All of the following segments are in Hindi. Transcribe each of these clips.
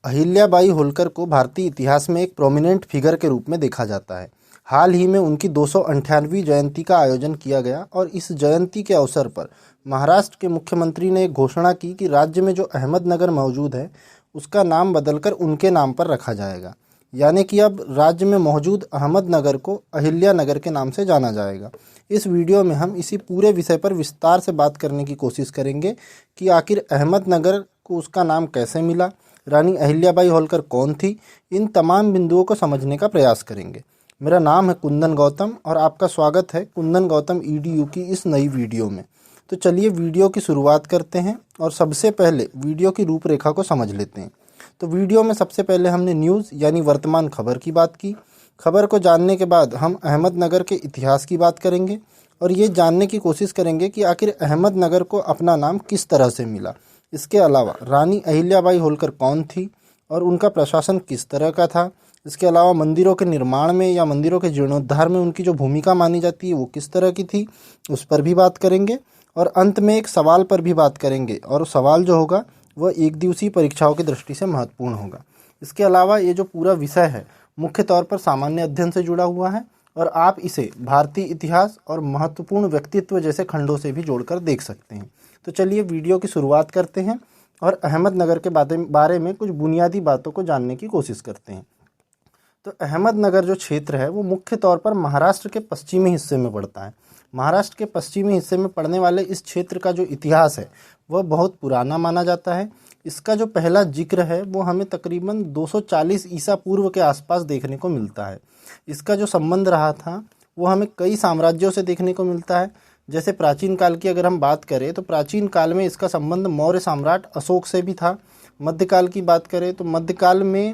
अहिल्याबाई होलकर को भारतीय इतिहास में एक प्रोमिनेंट फिगर के रूप में देखा जाता है। हाल ही में उनकी 298वीं जयंती का आयोजन किया गया और इस जयंती के अवसर पर महाराष्ट्र के मुख्यमंत्री ने एक घोषणा की कि राज्य में जो अहमदनगर मौजूद है उसका नाम बदलकर उनके नाम पर रखा जाएगा। यानी कि अब राज्य में मौजूद अहमदनगर को अहिल्या नगर के नाम से जाना जाएगा। इस वीडियो में हम इसी पूरे विषय पर विस्तार से बात करने की कोशिश करेंगे कि आखिर अहमदनगर को उसका नाम कैसे मिला, रानी अहिल्याबाई होलकर कौन थी। इन तमाम बिंदुओं को समझने का प्रयास करेंगे। मेरा नाम है कुंदन गौतम और आपका स्वागत है कुंदन गौतम ईडीयू की इस नई वीडियो में। तो चलिए वीडियो की शुरुआत करते हैं और सबसे पहले वीडियो की रूपरेखा को समझ लेते हैं। तो वीडियो में सबसे पहले हमने न्यूज़ यानी वर्तमान खबर की बात की। खबर को जानने के बाद हम अहमदनगर के इतिहास की बात करेंगे और ये जानने की कोशिश करेंगे कि आखिर अहमदनगर को अपना नाम किस तरह से मिला। इसके अलावा रानी अहिल्याबाई होलकर कौन थी और उनका प्रशासन किस तरह का था। इसके अलावा मंदिरों के निर्माण में या मंदिरों के जीर्णोद्धार में उनकी जो भूमिका मानी जाती है वो किस तरह की थी, उस पर भी बात करेंगे। और अंत में एक सवाल पर भी बात करेंगे और सवाल जो होगा वह एक दिवसीय परीक्षाओं की दृष्टि से महत्वपूर्ण होगा। इसके अलावा ये जो पूरा विषय है मुख्य तौर पर सामान्य अध्ययन से जुड़ा हुआ है और आप इसे भारतीय इतिहास और महत्वपूर्ण व्यक्तित्व जैसे खंडों से भी जोड़कर देख सकते हैं। तो चलिए वीडियो की शुरुआत करते हैं और अहमदनगर के बारे में कुछ बुनियादी बातों को जानने की कोशिश करते हैं। तो अहमदनगर जो क्षेत्र है वो मुख्य तौर पर महाराष्ट्र के पश्चिमी हिस्से में पड़ता है। महाराष्ट्र के पश्चिमी हिस्से में पड़ने वाले इस क्षेत्र का जो इतिहास है वह बहुत पुराना माना जाता है। इसका जो पहला जिक्र है वो हमें तकरीबन 240 ईसा पूर्व के आसपास देखने को मिलता है। इसका जो संबंध रहा था वो हमें कई साम्राज्यों से देखने को मिलता है। जैसे प्राचीन काल की अगर हम बात करें तो प्राचीन काल में इसका संबंध मौर्य सम्राट अशोक से भी था। मध्यकाल की बात करें तो मध्यकाल में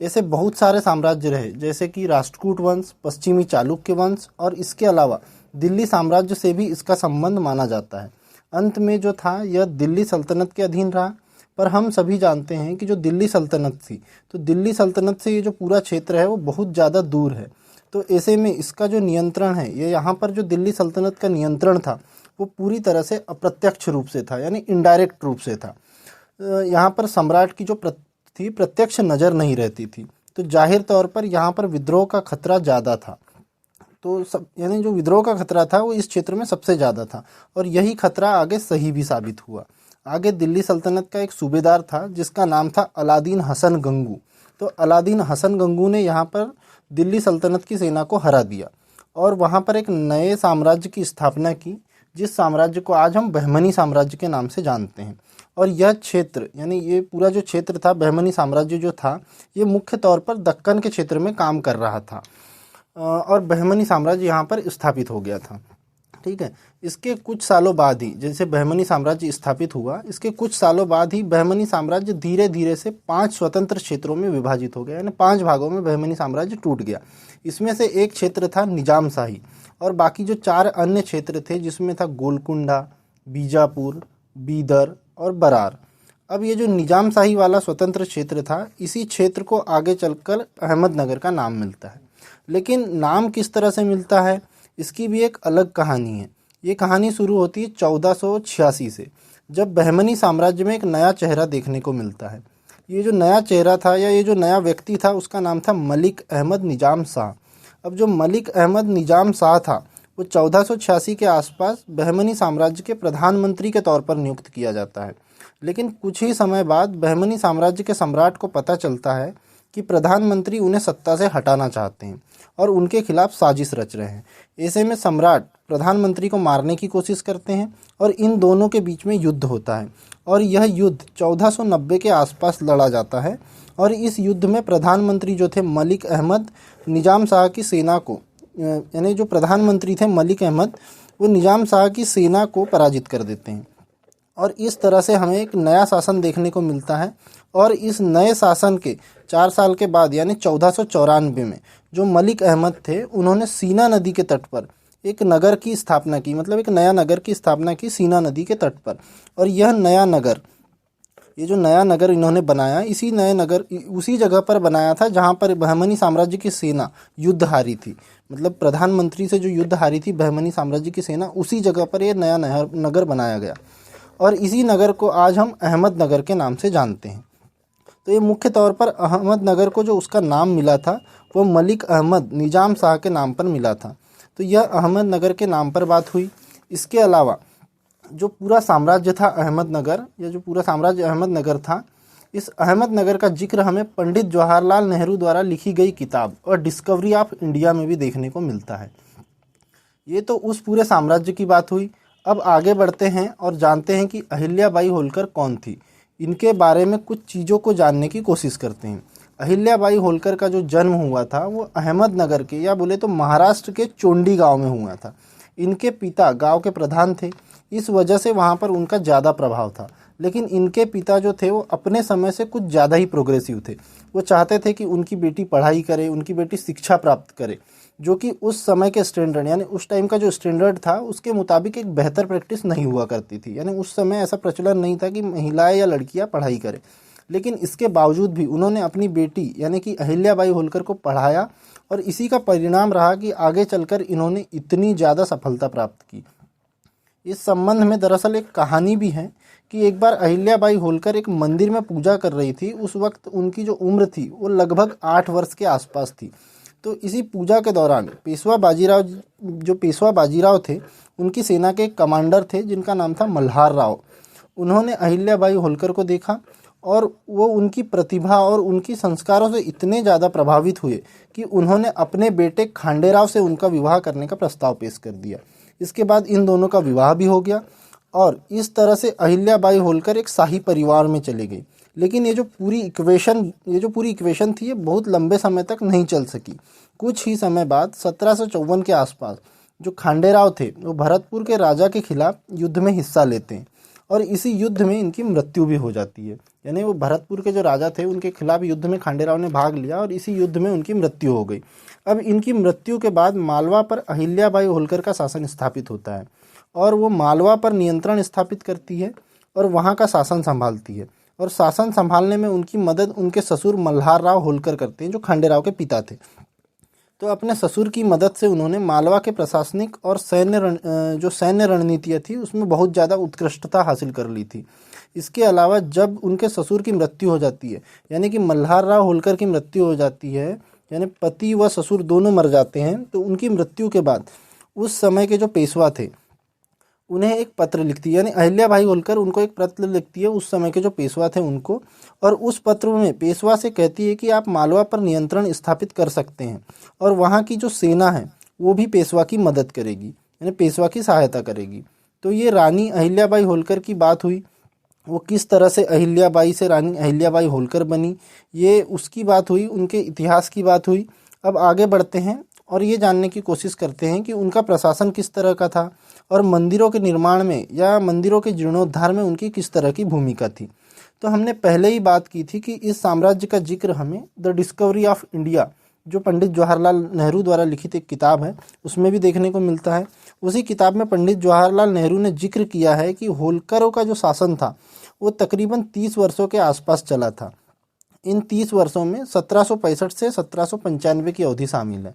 ऐसे बहुत सारे साम्राज्य रहे जैसे कि राष्ट्रकूट वंश, पश्चिमी चालुक्य वंश और इसके अलावा दिल्ली साम्राज्य से भी इसका संबंध माना जाता है। अंत में जो था यह दिल्ली सल्तनत के अधीन रहा। पर हम सभी जानते हैं कि जो दिल्ली सल्तनत थी तो दिल्ली सल्तनत से ये जो पूरा क्षेत्र है वो बहुत ज़्यादा दूर है। तो ऐसे में इसका जो नियंत्रण है ये यहाँ पर जो दिल्ली सल्तनत का नियंत्रण था वो पूरी तरह से अप्रत्यक्ष रूप से था, यानी इनडायरेक्ट रूप से था। यहाँ पर सम्राट की जो प्रत्यक्ष नज़र नहीं रहती थी, तो जाहिर तौर पर यहाँ पर विद्रोह का खतरा ज़्यादा था। तो यानी जो विद्रोह का खतरा था वो इस क्षेत्र में सबसे ज़्यादा था और यही खतरा आगे सही भी साबित हुआ। आगे दिल्ली सल्तनत का एक सूबेदार था जिसका नाम था अलादीन हसन गंगू। तो अलादीन हसन गंगू ने यहाँ पर दिल्ली सल्तनत की सेना को हरा दिया और वहाँ पर एक नए साम्राज्य की स्थापना की, जिस साम्राज्य को आज हम बहमनी साम्राज्य के नाम से जानते हैं। और यह क्षेत्र यानी ये पूरा जो क्षेत्र था, बहमनी साम्राज्य जो था, ये मुख्य तौर पर दक्कन के क्षेत्र में काम कर रहा था और बहमनी साम्राज्य यहाँ पर स्थापित हो गया था। ठीक है, इसके कुछ सालों बाद ही जैसे बहमनी साम्राज्य स्थापित हुआ, इसके कुछ सालों बाद ही बहमनी साम्राज्य धीरे धीरे से 5 स्वतंत्र क्षेत्रों में विभाजित हो गया, यानी 5 भागों में बहमनी साम्राज्य टूट गया। इसमें से एक क्षेत्र था निजाम शाही और बाकी जो 4 अन्य क्षेत्र थे जिसमें था गोलकुंडा, बीजापुर, बीदर और बरार। अब ये जो निजाम शाही वाला स्वतंत्र क्षेत्र था, इसी क्षेत्र को आगे चलकर अहमदनगर का नाम मिलता है। लेकिन नाम किस तरह से मिलता है इसकी भी एक अलग कहानी है। ये कहानी शुरू होती है 1486 से, जब बहमनी साम्राज्य में एक नया चेहरा देखने को मिलता है। ये जो नया चेहरा था या ये जो नया व्यक्ति था उसका नाम था मलिक अहमद निजाम शाह। अब जो मलिक अहमद निजाम शाह था वो 1486 के आसपास बहमनी साम्राज्य के प्रधानमंत्री के तौर पर नियुक्त किया जाता है। लेकिन कुछ ही समय बाद बहमनी साम्राज्य के सम्राट को पता चलता है कि प्रधानमंत्री उन्हें सत्ता से हटाना चाहते हैं और उनके खिलाफ साजिश रच रहे हैं। ऐसे में सम्राट प्रधानमंत्री को मारने की कोशिश करते हैं और इन दोनों के बीच में युद्ध होता है और यह युद्ध 1490 के आसपास लड़ा जाता है। और इस युद्ध में प्रधानमंत्री जो थे मलिक अहमद निजाम शाह की सेना को, यानी जो प्रधानमंत्री थे मलिक अहमद, वो निजाम शाह की सेना को पराजित कर देते हैं और इस तरह से हमें एक नया शासन देखने को मिलता है। और इस नए शासन के 4 साल के बाद यानी 1494 में जो मलिक अहमद थे उन्होंने सीना नदी के तट पर एक नगर की स्थापना की, मतलब एक नया नगर की स्थापना की सीना नदी के तट पर। और यह नया नगर, ये जो नया नगर इन्होंने बनाया, इसी नए नगर उसी जगह पर बनाया था जहाँ पर बहमनी साम्राज्य की सेना युद्ध हारी थी। मतलब प्रधानमंत्री से जो युद्ध हारी थी बहमनी साम्राज्य की सेना, उसी जगह पर यह नया नगर बनाया गया और इसी नगर को आज हम अहमदनगर के नाम से जानते हैं। तो ये मुख्य तौर पर अहमदनगर को जो उसका नाम मिला था वो मलिक अहमद निजाम शाह के नाम पर मिला था। तो यह अहमदनगर के नाम पर बात हुई। इसके अलावा जो पूरा साम्राज्य था अहमदनगर, या जो पूरा साम्राज्य अहमदनगर था, इस अहमदनगर का जिक्र हमें पंडित जवाहरलाल नेहरू द्वारा लिखी गई किताब और डिस्कवरी ऑफ इंडिया में भी देखने को मिलता है। ये तो उस पूरे साम्राज्य की बात हुई। अब आगे बढ़ते हैं और जानते हैं कि अहिल्याबाई होलकर कौन थी। इनके बारे में कुछ चीज़ों को जानने की कोशिश करते हैं। अहिल्याबाई होलकर का जो जन्म हुआ था वो अहमदनगर के, या बोले तो महाराष्ट्र के चोंडी गांव में हुआ था। इनके पिता गांव के प्रधान थे, इस वजह से वहाँ पर उनका ज़्यादा प्रभाव था। लेकिन इनके पिता जो थे वो अपने समय से कुछ ज़्यादा ही प्रोग्रेसिव थे। वो चाहते थे कि उनकी बेटी पढ़ाई करे, उनकी बेटी शिक्षा प्राप्त करे, जो कि उस समय के स्टैंडर्ड, यानी उस टाइम का जो स्टैंडर्ड था उसके मुताबिक एक बेहतर प्रैक्टिस नहीं हुआ करती थी। यानी उस समय ऐसा प्रचलन नहीं था कि महिलाएं या लड़कियां पढ़ाई करें। लेकिन इसके बावजूद भी उन्होंने अपनी बेटी यानी कि अहिल्याबाई होलकर को पढ़ाया, और इसी का परिणाम रहा कि आगे चलकर इन्होंने इतनी ज़्यादा सफलता प्राप्त की। इस संबंध में दरअसल एक कहानी भी है कि एक बार अहिल्याबाई होलकर एक मंदिर में पूजा कर रही थी। उस वक्त उनकी जो उम्र थी वो लगभग 8 वर्ष के आसपास थी। तो इसी पूजा के दौरान पेशवा बाजीराव थे, उनकी सेना के एक कमांडर थे जिनका नाम था मल्हार राव। उन्होंने अहिल्याबाई होलकर को देखा और वो उनकी प्रतिभा और उनकी संस्कारों से इतने ज़्यादा प्रभावित हुए कि उन्होंने अपने बेटे खांडेराव से उनका विवाह करने का प्रस्ताव पेश कर दिया। इसके बाद इन दोनों का विवाह भी हो गया और इस तरह से अहिल्याबाई होलकर एक शाही परिवार में चली गई। लेकिन ये जो पूरी इक्वेशन थी ये बहुत लंबे समय तक नहीं चल सकी। कुछ ही समय बाद 1754 के आसपास जो खांडेराव थे वो भरतपुर के राजा के खिलाफ युद्ध में हिस्सा लेते हैं और इसी युद्ध में इनकी मृत्यु भी हो जाती है। यानी वो भरतपुर के जो राजा थे उनके खिलाफ युद्ध में खांडेराव ने भाग लिया और इसी युद्ध में उनकी मृत्यु हो गई। अब इनकी मृत्यु के बाद मालवा पर अहिल्याबाई होलकर का शासन स्थापित होता है और वो मालवा पर नियंत्रण स्थापित करती है और वहाँ का शासन संभालती है। और शासन संभालने में उनकी मदद उनके ससुर मल्हार राव होलकर करते हैं जो खांडेराव के पिता थे। तो अपने ससुर की मदद से उन्होंने मालवा के प्रशासनिक और सैन्य रणनीतियाँ थी उसमें बहुत ज़्यादा उत्कृष्टता हासिल कर ली थी। इसके अलावा जब उनके ससुर की मृत्यु हो जाती है, यानी कि मल्हार राव होलकर की मृत्यु हो जाती है, यानी पति व ससुर दोनों मर जाते हैं, तो उनकी मृत्यु के बाद उस समय के जो पेशवा थे उन्हें एक पत्र लिखती है, यानी अहिल्याबाई होलकर उनको एक पत्र लिखती है उस समय के जो पेशवा थे उनको, और उस पत्र में पेशवा से कहती है कि आप मालवा पर नियंत्रण स्थापित कर सकते हैं और वहाँ की जो सेना है वो भी पेशवा की मदद करेगी, यानी पेशवा की सहायता करेगी। तो ये रानी अहिल्याबाई होलकर की बात हुई। वो किस तरह से अहिल्याबाई से रानी अहिल्याबाई होलकर बनी, ये उसकी बात हुई, उनके इतिहास की बात हुई। अब आगे बढ़ते हैं और ये जानने की कोशिश करते हैं कि उनका प्रशासन किस तरह का था और मंदिरों के निर्माण में या मंदिरों के जीर्णोद्धार में उनकी किस तरह की भूमिका थी। तो हमने पहले ही बात की थी कि इस साम्राज्य का जिक्र हमें द डिस्कवरी ऑफ इंडिया, जो पंडित जवाहरलाल नेहरू द्वारा लिखित एक किताब है, उसमें भी देखने को मिलता है। उसी किताब में पंडित जवाहरलाल नेहरू ने जिक्र किया है कि होलकरों का जो शासन था वो तकरीबन 30 वर्षों के आसपास चला था। इन 30 वर्षों में 1765 से 1795 की अवधि शामिल है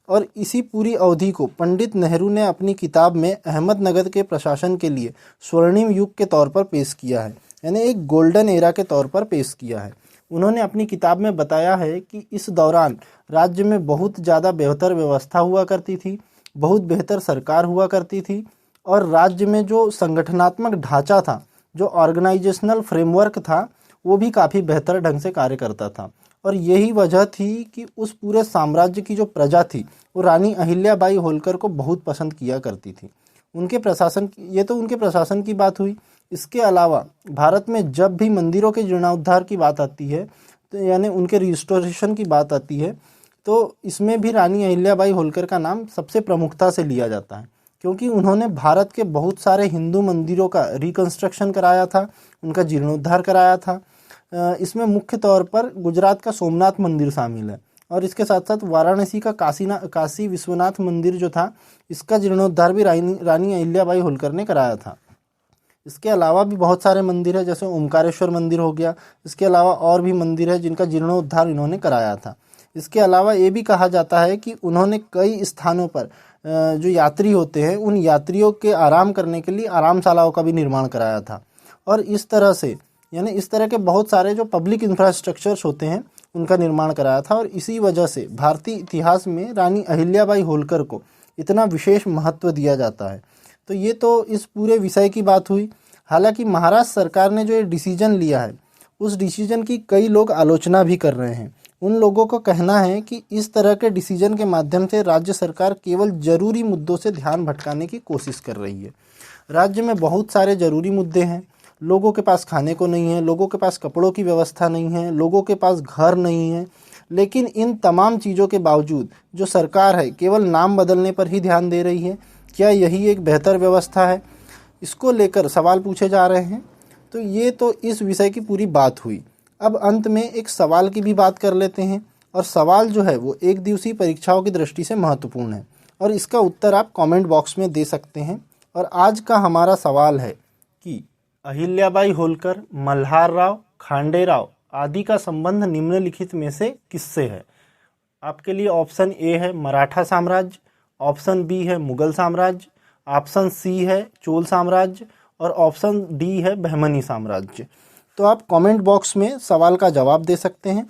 और इसी पूरी अवधि को पंडित नेहरू ने अपनी किताब में अहमदनगर के प्रशासन के लिए स्वर्णिम युग के तौर पर पेश किया है, यानी एक गोल्डन एरा के तौर पर पेश किया है। उन्होंने अपनी किताब में बताया है कि इस दौरान राज्य में बहुत ज़्यादा बेहतर व्यवस्था हुआ करती थी, बहुत बेहतर सरकार हुआ करती थी और राज्य में जो संगठनात्मक ढांचा था, जो ऑर्गेनाइजेशनल फ्रेमवर्क था, वो भी काफ़ी बेहतर ढंग से कार्य करता था। और यही वजह थी कि उस पूरे साम्राज्य की जो प्रजा थी वो रानी अहिल्याबाई होलकर को बहुत पसंद किया करती थी। ये तो उनके प्रशासन की बात हुई। इसके अलावा भारत में जब भी मंदिरों के जीर्णोद्धार की बात आती है, तो यानी उनके रिस्टोरेशन की बात आती है, तो इसमें भी रानी अहिल्याबाई होलकर का नाम सबसे प्रमुखता से लिया जाता है, क्योंकि उन्होंने भारत के बहुत सारे हिंदू मंदिरों का रिकंस्ट्रक्शन कराया था, उनका जीर्णोद्धार कराया था। इसमें मुख्य तौर पर गुजरात का सोमनाथ मंदिर शामिल है और इसके साथ साथ वाराणसी का काशी विश्वनाथ मंदिर जो था, इसका जीर्णोद्धार भी रानी अहिल्याबाई होलकर ने कराया था। इसके अलावा भी बहुत सारे मंदिर है, जैसे ओमकारेश्वर मंदिर हो गया। इसके अलावा और भी मंदिर है जिनका जीर्णोद्धार इन्होंने कराया था। इसके अलावा ये भी कहा जाता है कि उन्होंने कई स्थानों पर जो यात्री होते हैं उन यात्रियों के आराम करने के लिए आरामशालाओं का भी निर्माण कराया था। और इस तरह से यानी इस तरह के बहुत सारे जो पब्लिक इंफ्रास्ट्रक्चर्स होते हैं उनका निर्माण कराया था। और इसी वजह से भारतीय इतिहास में रानी अहिल्याबाई होलकर को इतना विशेष महत्व दिया जाता है। तो ये तो इस पूरे विषय की बात हुई। हालांकि महाराष्ट्र सरकार ने जो ये डिसीजन लिया है उस डिसीजन की कई लोग आलोचना भी कर रहे हैं। उन लोगों को कहना है कि इस तरह के डिसीजन के माध्यम से राज्य सरकार केवल जरूरी मुद्दों से ध्यान भटकाने की कोशिश कर रही है। राज्य में बहुत सारे जरूरी मुद्दे हैं। लोगों के पास खाने को नहीं है, लोगों के पास कपड़ों की व्यवस्था नहीं है, लोगों के पास घर नहीं है। लेकिन इन तमाम चीज़ों के बावजूद जो सरकार है केवल नाम बदलने पर ही ध्यान दे रही है। क्या यही एक बेहतर व्यवस्था है? इसको लेकर सवाल पूछे जा रहे हैं। तो ये तो इस विषय की पूरी बात हुई। अब अंत में एक सवाल की भी बात कर लेते हैं। और सवाल जो है वो एक दिवसीय परीक्षाओं की दृष्टि से महत्वपूर्ण है और इसका उत्तर आप कमेंट बॉक्स में दे सकते हैं। और आज का हमारा सवाल है कि अहिल्याबाई होलकर, मल्हार राव, खांडे राव आदि का संबंध निम्नलिखित में से किससे है? आपके लिए ऑप्शन ए है मराठा साम्राज्य, ऑप्शन बी है मुगल साम्राज्य, ऑप्शन सी है चोल साम्राज्य और ऑप्शन डी है बहमनी साम्राज्य। तो आप कमेंट बॉक्स में सवाल का जवाब दे सकते हैं।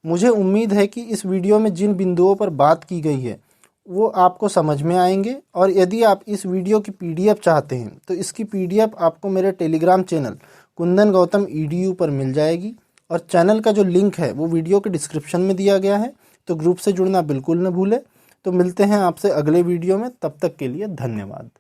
मुझे उम्मीद है कि इस वीडियो में जिन बिंदुओं पर बात की गई है वो आपको समझ में आएंगे। और यदि आप इस वीडियो की पीडीएफ चाहते हैं तो इसकी पीडीएफ आपको मेरे Telegram channel Kundan Gautam EDU पर मिल जाएगी। और चैनल का जो लिंक है वो वीडियो के डिस्क्रिप्शन में दिया गया है। तो ग्रुप से जुड़ना बिल्कुल न भूलें। तो मिलते हैं आपसे अगले वीडियो में, तब तक के लिए धन्यवाद।